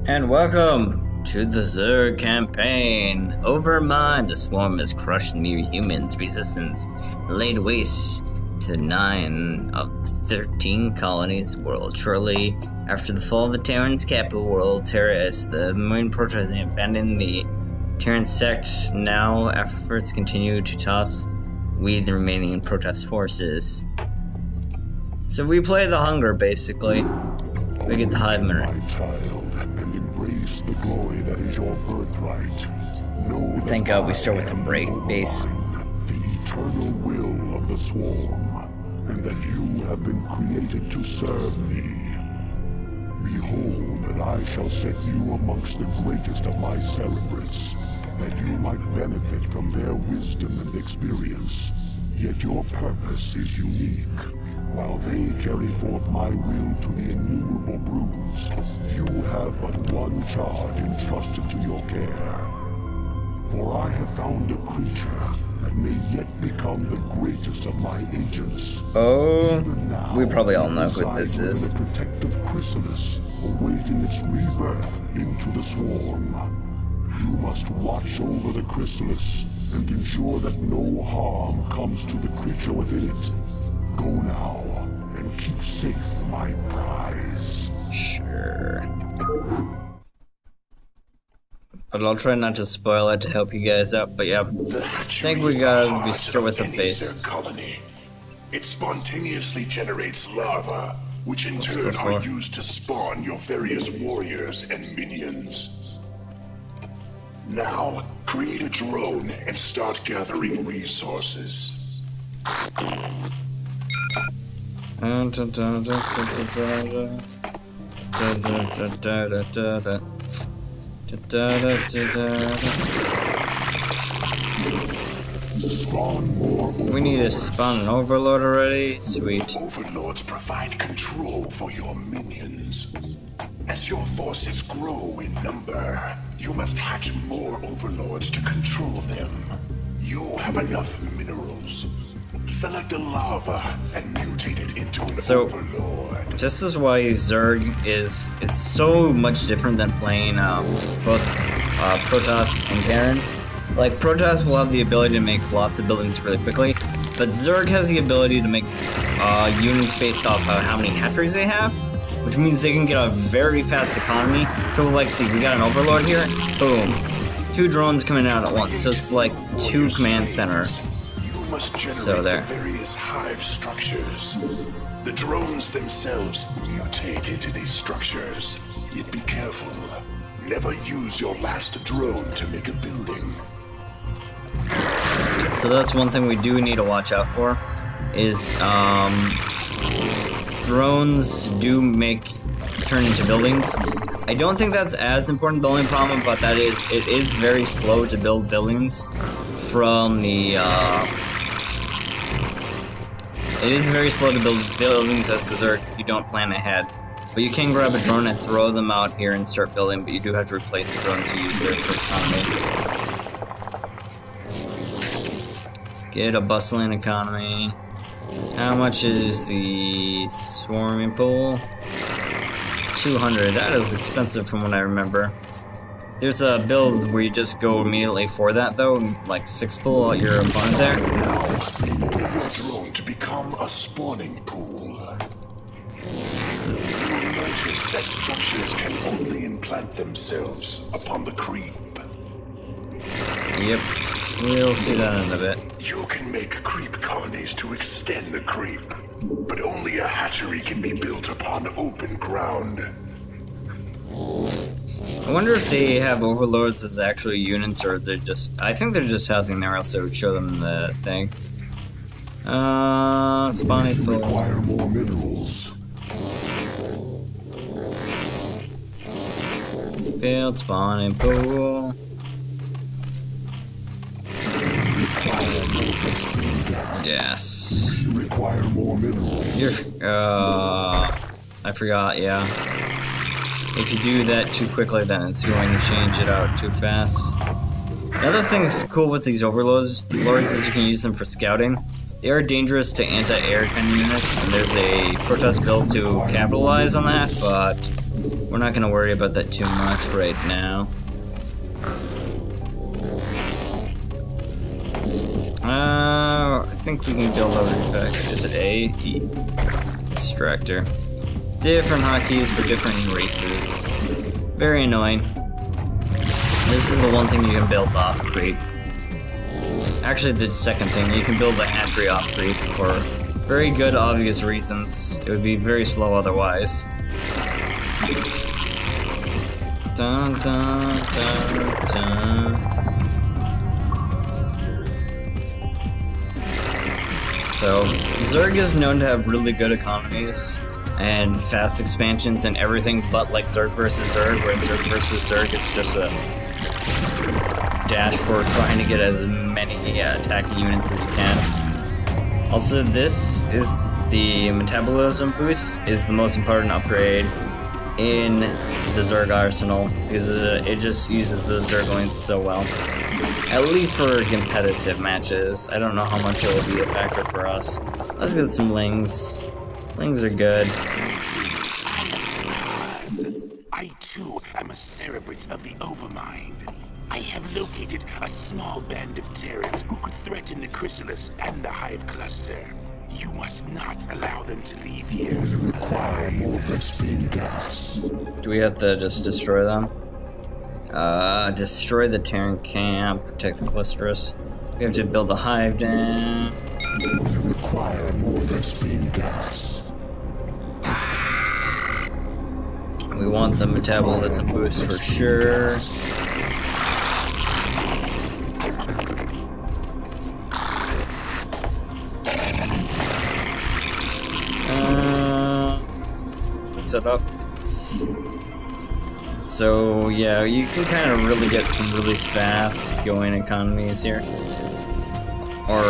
And welcome to the Zerg campaign. Overmind, the swarm has crushed mere humans' resistance, laid waste to 9 of 13 colonies of the world. Shortly after the fall of the Terran's capital world, Terra, the Marine Protest abandoned the Terran sect. Now efforts continue to toss weed the remaining Protest forces. So we play the hunger, basically. We get the hive minute. My child, and embrace the glory that is your birthright. Know Thank God we start with a base. the eternal will of the swarm, and that you have been created to serve me. Behold that I shall set you amongst the greatest of my cerebrates, that you might benefit from their wisdom and experience. Yet your purpose is unique. While they carry forth my will to the innumerable broods, you have but one charge entrusted to your care. For I have found a creature that may yet become the greatest of my agents. Oh, Now, we probably all know who this resides is. within a protective chrysalis, awaiting its rebirth into the swarm. You must watch over the chrysalis and ensure that no harm comes to the creature within it. Go now and keep safe my prize. Sure. But I'll try not to spoil it to help you guys out. But yeah, I think we gotta start with a base. Colony. It spontaneously generates larvae, which in turn for are used to spawn your various warriors and minions. Now, create a drone and start gathering resources. Spawn more We need to spawn an overlord already. Sweet. Overlords provide control for your minions. As your forces grow in number, you must hatch more overlords to control them. You have enough minerals. Select a larva and mutate it into an overlord. This is why Zerg is so much different than playing both Protoss and Terran. Like, Protoss will have the ability to make lots of buildings really quickly, but Zerg has the ability to make units based off of how many hatcheries they have, which means they can get a very fast economy. So, like, see, we got an overlord here, boom. 2 drones coming out at once, so it's like 2 command center. Must generate So there. the various hive structures. The drones themselves mutate into these structures. Yet be careful. Never use your last drone to make a building. So that's one thing we do need to watch out for, is drones do turn into buildings. I don't think that's as important. The only problem about that is it is very slow to build buildings from the it is very slow to build buildings as the Zerg. You don't plan ahead. But you can grab a drone and throw them out here and start building, but you do have to replace the drones you use there for economy. Get a bustling economy. How much is the swarming pool? 200. That is expensive from what I remember. There's a build where you just go immediately for that though, like 6 pull out your opponent there. Drone to become a spawning pool. You'll notice that structures can only implant themselves upon the creep. Yep, we'll see that in a bit. You can make creep colonies to extend the creep, but only a hatchery can be built upon open ground. I wonder if they have overlords as actually units, or they're just... I think they're just housing there, else they would show them the thing. Spawning pool. require more minerals. Build spawning pool. Yes. You require more minerals. I forgot, yeah. If you do that too quickly, then it's going to change it out too fast. Another thing cool with these overlords is you can use them for scouting. They are dangerous to anti-air kind of units, and there's a Protoss build to capitalize on that, but We're not gonna worry about that too much right now. I think we can build over back. Is it A? E. Extractor. Different hotkeys for different races. Very annoying. This is the one thing you can build off creep. Actually, the second thing, you can build the hatchery off creep for very good, obvious reasons. It would be very slow otherwise. Dun, dun, dun, dun. So, Zerg is known to have really good economies and fast expansions and everything but like Zerg vs. Zerg, where Zerg vs. Zerg is just a dash for trying to get as many attacking units as you can. Also, this is the metabolism boost is the most important upgrade in the Zerg arsenal because it just uses the Zerglings so well. At least for competitive matches. I don't know how much it will be a factor for us. Let's get some Lings. Lings are good. I too am a cerebrate of the Overmind. I have located a small band of Terrans who could threaten the Chrysalis and the Hive Cluster. You must not allow them to leave here. Require more Vespene gas. Do we have to just destroy them? Destroy the Terran camp, protect the clusters. We have to build a hive down. Require more Vespene gas. We want the metabolism boost for sure. Set up. So yeah, you can kind of really get some really fast going economies here. Or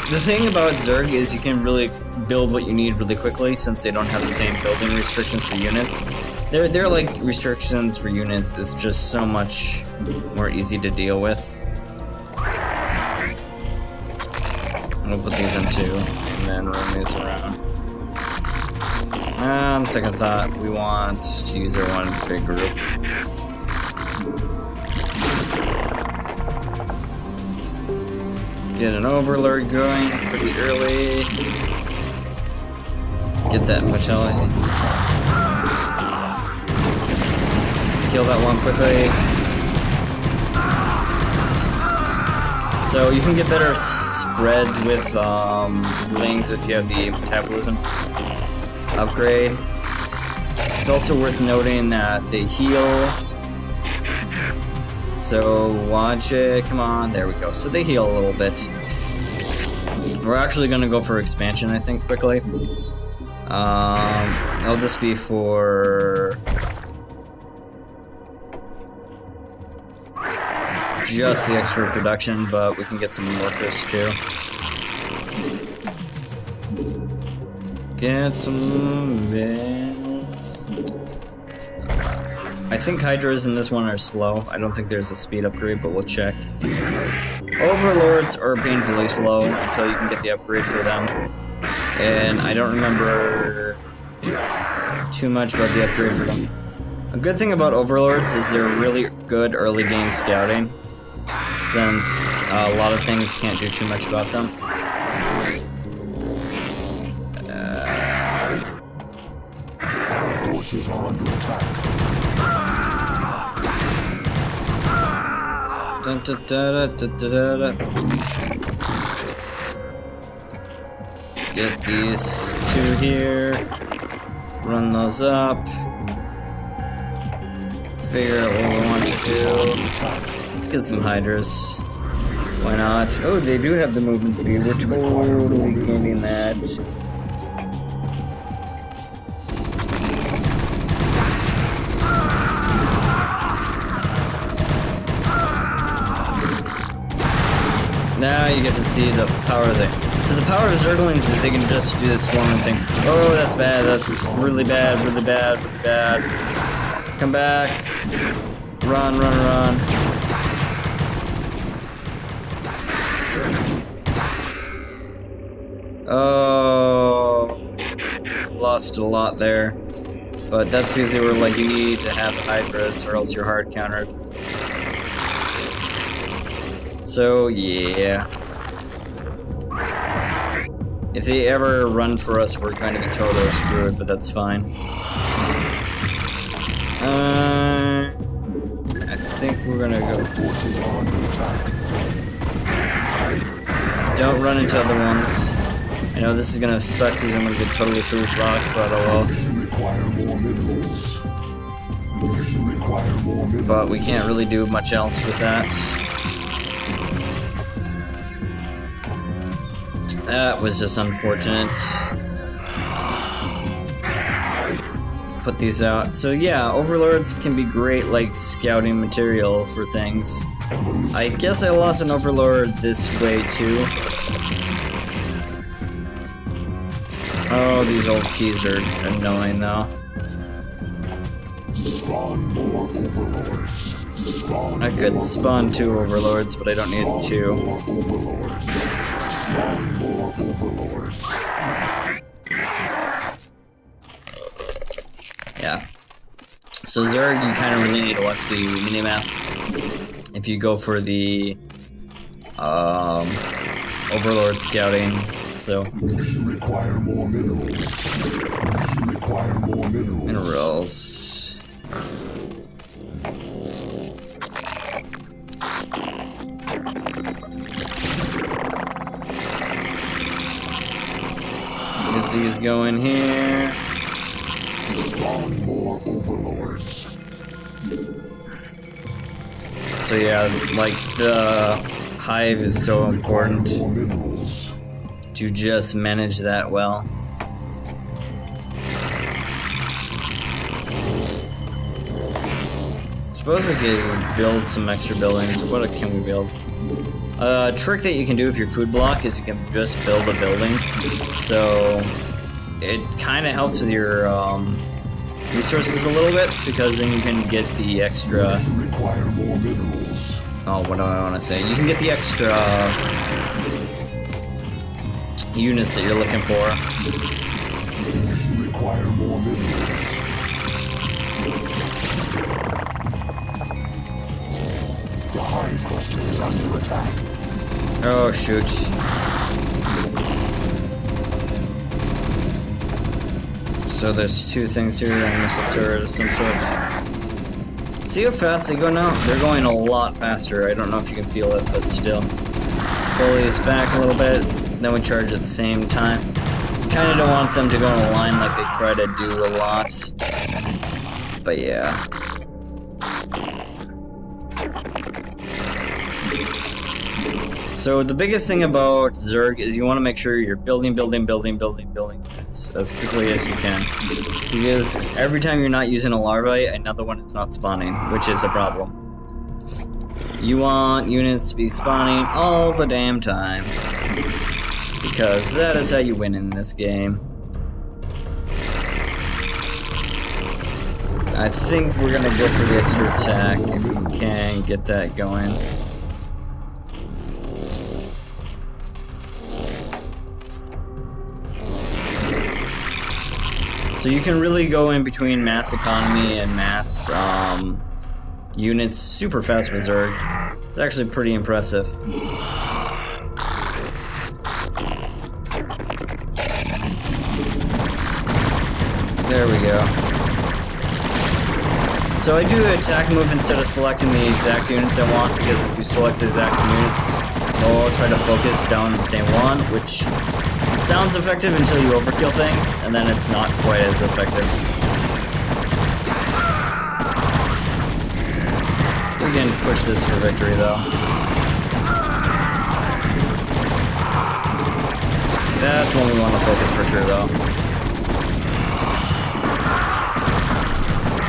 the thing about Zerg is you can really build what you need really quickly since they don't have the same building restrictions for units. They're like restrictions for units is just so much more easy to deal with. We'll put these in two and then run these around. On second thought, we want to use our one big group. Get an overlord going pretty early. Get that vitality. Kill that one quickly. So you can get better spreads with Lings if you have the metabolism upgrade. It's also worth noting that they heal. So watch it, come on, there we go. So they heal a little bit. We're actually gonna go for expansion, I think, quickly. It'll just be for just the extra production, but we can get some workers too. Get some bits. I think Hydras in this one are slow. I don't think there's a speed upgrade, but we'll check. Overlords are painfully slow until you can get the upgrade for them. And I don't remember too much about the upgrade for them. A good thing about Overlords is they're really good early game scouting, since a lot of things can't do too much about them. Forces are under attack. Dun, dun, dun, dun, dun, dun. Get these two here. Run those up. Figure out what we want to do. Let's get some Hydras. Why not? Oh, they do have the movement speed. We're totally gaining that. Now you get to see the power there. So the power of Zerglings is they can just do this swarming thing. Oh, that's bad. That's really bad, really bad, really bad. Come back. Run, run, run. Oh. Lost a lot there. But that's because they were like, you need to have hybrids or else you're hard countered. So, yeah. If they ever run for us, we're going to be totally screwed, but that's fine. I think we're gonna go. Don't run into other ones. I know this is gonna suck because I'm gonna get totally food blocked, but oh well. But we can't really do much else with that. That was just unfortunate. Put these out. So yeah, overlords can be great like scouting material for things. I guess I lost an overlord this way too. Oh, these old keys are annoying though. I could spawn 2 overlords, but I don't need 2. Yeah. So Zerg, you kind of really need to watch the minimap if you go for the overlord scouting. So require more minerals. Require more minerals. Minerals. Get these going here. Spawn more overlords. So yeah, like the hive is so important to just manage that well. Suppose we could build some extra buildings. What can we build? A trick that you can do if you're food block is you can just build a building. So it kind of helps with your resources a little bit, because then you can get the extra. Require more minerals. Oh, what do I want to say? You can get the extra units that you're looking for. Require more minerals. The hive cluster is under attack. Oh shoot. So there's 2 things here, and a missile turret of some sort. See how fast they go now? They're going a lot faster. I don't know if you can feel it, but still. Pull these back a little bit, then we charge at the same time. Kinda don't want them to go in a line like they try to do a lot. But yeah. So the biggest thing about Zerg is you want to make sure you're building as quickly as you can. Because every time you're not using a larvae, another one is not spawning, which is a problem. You want units to be spawning all the damn time. Because that is how you win in this game. I think we're gonna go for the extra attack if we can get that going. So you can really go in between mass economy and mass units super fast with Zerg. It's actually pretty impressive. There we go. So I do attack move instead of selecting the exact units I want, because if you select the exact units, they'll try to focus down the same one, which sounds effective until you overkill things, and then it's not quite as effective. We can push this for victory, though. That's when we want to focus for sure, though.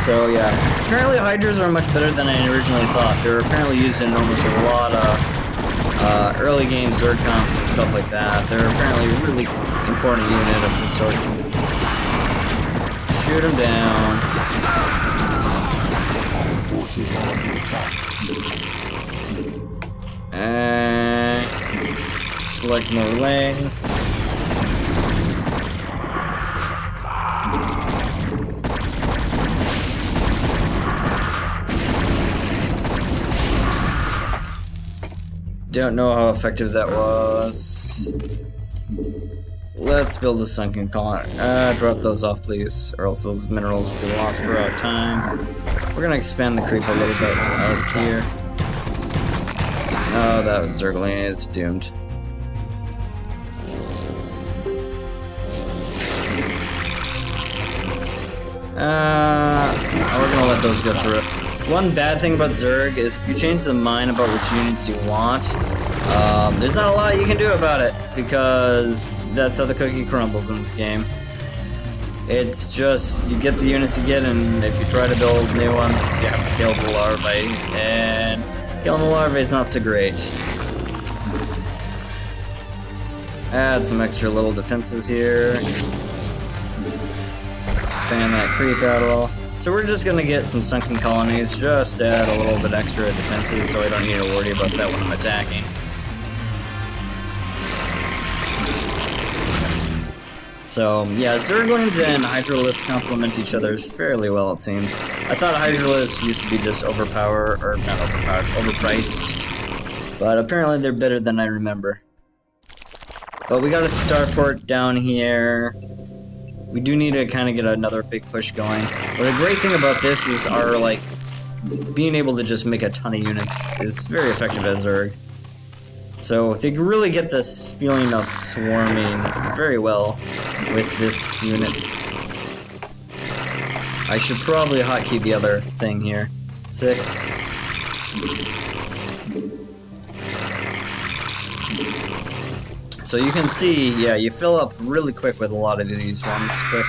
So yeah, apparently Hydras are much better than I originally thought. They're apparently used in almost a lot of early game Zerg comps and stuff like that. They're apparently a really important unit of some sort. Shoot them down. And select more legs. Don't know how effective that was. Let's build a sunken colony. Drop those off, please, or else those minerals will be lost for our time. We're gonna expand the creep a little bit out here. Oh, that Zergling is doomed. We're gonna let those go through. One bad thing about Zerg is if you change the mind about which units you want, there's not a lot you can do about it, because that's how the cookie crumbles in this game. It's just, you get the units you get, and if you try to build new ones, you have to kill the larvae, and killing the larvae is not so great. Add some extra little defenses here. Expand that creep out a little. So we're just gonna get some sunken colonies, just add a little bit extra defenses so I don't need to worry about that when I'm attacking. So yeah, Zerglings and Hydralisks complement each other fairly well, it seems. I thought Hydralisks used to be just overpriced, but apparently they're better than I remember. But we got a starport down here. We do need to kind of get another big push going. But the great thing about this is our, like, being able to just make a ton of units is very effective as Zerg. So they can really get this feeling of swarming very well with this unit. I should probably hotkey the other thing here. 6. So you can see, yeah, you fill up really quick with a lot of these ones quick.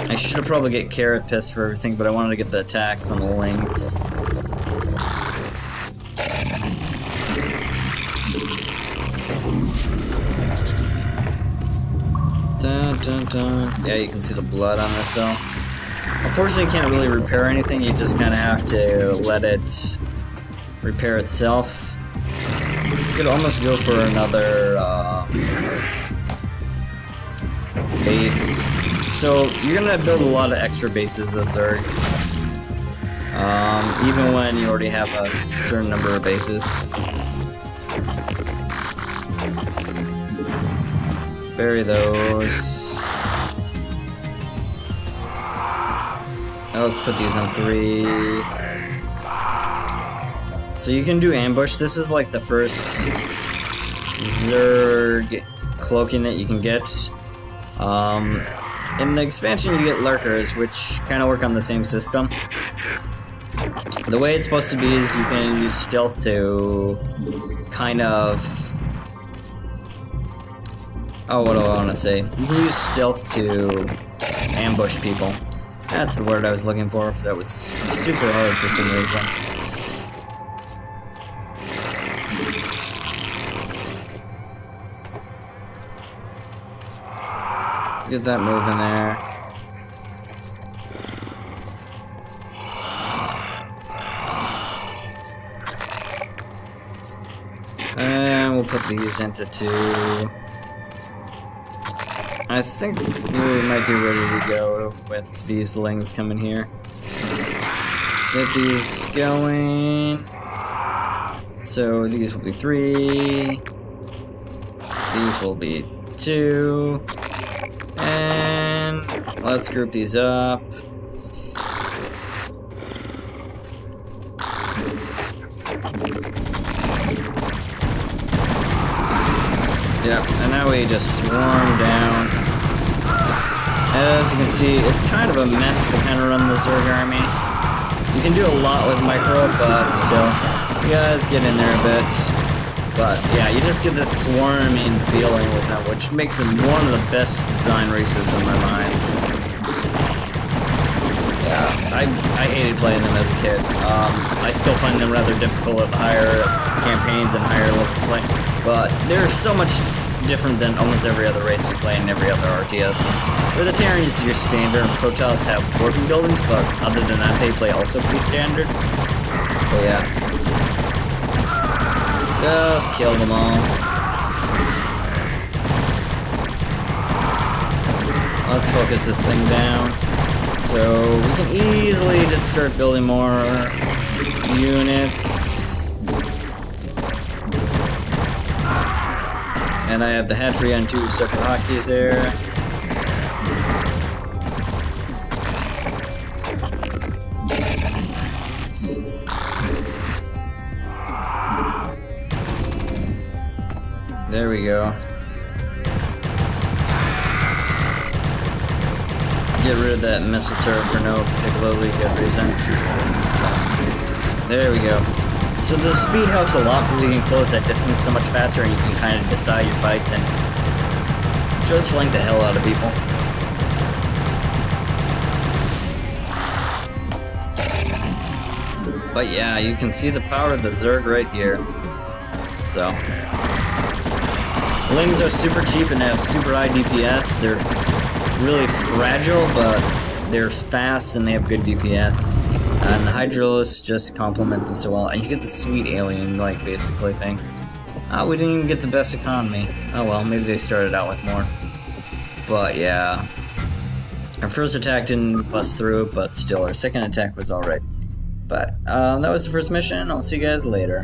I should have probably get carrot piss for everything, but I wanted to get the attacks on the lings. Dun, dun, dun. Yeah, you can see the blood on this cell. Unfortunately, you can't really repair anything. You just kind of have to let it repair itself. You could almost go for another base. So you're gonna build a lot of extra bases as Zerg, even when you already have a certain number of bases. Bury those. Now let's put these on 3. So you can do ambush. This is like the first Zerg cloaking that you can get. In the expansion you get lurkers, which kind of work on the same system. The way it's supposed to be is you can use stealth to kind of... Oh, what do I want to say? You can use stealth to ambush people. That's the word I was looking for. That was super hard for some reason. Get that moving there. And we'll put these into 2. I think we might be ready to go with these lings coming here. Get these going. So these will be 3. These will be 2. And let's group these up. Yep, and now we just swarm down. As you can see, it's kind of a mess to kind of run the Zerg army. You can do a lot with micro, but still, you guys get in there a bit. But yeah, you just get this swarming feeling with them, which makes them one of the best design races in my mind. Yeah, I hated playing them as a kid. I still find them rather difficult at the higher campaigns and higher levels play, but they're so much different than almost every other race you play in every other RTS. Where the Terrans, your standard, Protoss have working buildings, but other than that, they play also pretty standard. But yeah. Just kill them all. Let's focus this thing down. So we can easily just start building more units. And I have the hatchery on 2 separate hotkeys there. There we go. Get rid of that missile turret for no particularly good reason. There we go. So the speed helps a lot because you can close that distance so much faster and you can kind of decide your fights and just flank the hell out of people. But yeah, you can see the power of the Zerg right here. So, Lings are super cheap and have super high DPS. They're really fragile, but they're fast and they have good DPS. And the Hydralists just complement them so well. And you get the sweet alien, like, basically thing. We didn't even get the best economy. Oh well, maybe they started out with more. But yeah. Our first attack didn't bust through, but still, our second attack was alright. But that was the first mission. I'll see you guys later.